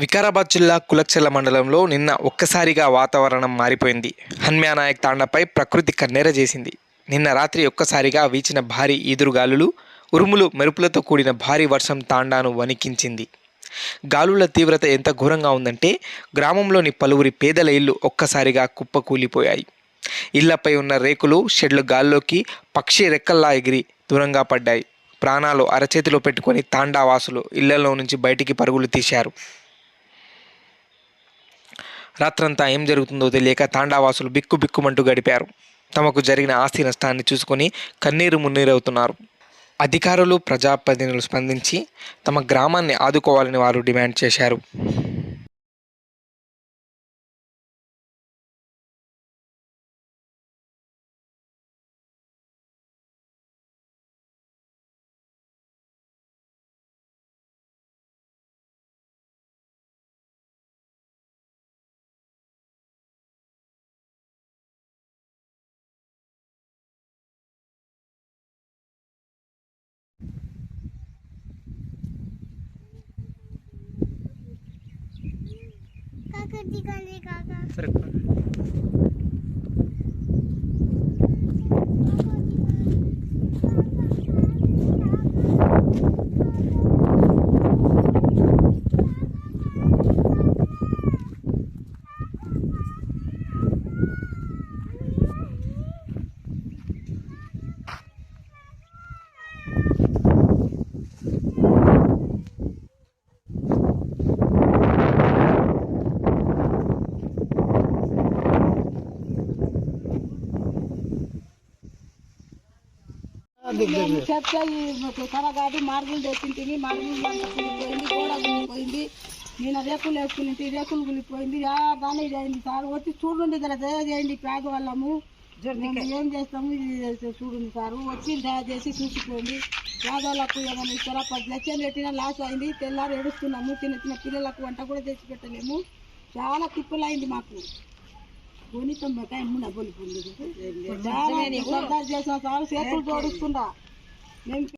వికారాబాద్ జిల్లా కులక్చెర్ల మండలంలో నిన్న ఒక్కసారిగా వాతావరణం మారిపోయింది. హన్మ్యానాయక్ తాండాపై ప్రకృతి కన్నెర చేసింది. నిన్న రాత్రి ఒక్కసారిగా వీచిన భారీ ఈదురుగాలులు, ఉరుములు, మెరుపులతో కూడిన భారీ వర్షం తాండాను వణికించింది. గాలుల తీవ్రత ఎంత ఘోరంగా ఉందంటే గ్రామంలోని పలువురి పేదల ఇళ్లు ఒక్కసారిగా కుప్పకూలిపోయాయి. ఇళ్లపై ఉన్న రేకులు, షెడ్లు గాల్లోకి పక్షి రెక్కల్లా ఎగిరి దూరంగా పడ్డాయి. ప్రాణాలు అరచేతిలో పెట్టుకొని తాండావాసులు ఇళ్లలో నుంచి బయటికి పరుగులు తీశారు. రాత్రంతా ఏం జరుగుతుందో తెలియక తాండావాసులు బిక్కుబిక్కుమంటూ గడిపారు. తమకు జరిగిన ఆస్తి నష్టాన్ని చూసుకొని కన్నీరు మున్నీరవుతున్నారు. అధికారులు, ప్రజాప్రతినిధులు స్పందించి తమ గ్రామాన్ని ఆదుకోవాలని వారు డిమాండ్ చేశారు. కరగాడి మార్గులు తెచ్చింది, మార్గులు కులిపోయింది, గోడ కులిపోయింది. నేను రేకులు వేసుకుని రేకులు కులిపోయింది. బాగానే చేయండి సార్, వచ్చి చూడండి, చేయండి. పేదవాళ్ళము ఏం చేస్తాము, ఇది చూడండి సార్, వచ్చి దయచేసి చూసుకోండి. పేదవాళ్ళకు ఏమైనా ఇస్తారా? 10 లక్షలు పెట్టినా లాస్ అయింది. తెల్లారు ఏడుస్తున్నాము. చిన్న చిన్న పిల్లలకు వంట కూడా తెచ్చి పెట్టలేము. చాలా తిప్పలైంది మాకు. కొనితమ్మకాయ మున్న బొలిపోయింది. చేసిన సార్ చేతులు జోడిస్తుందా మేము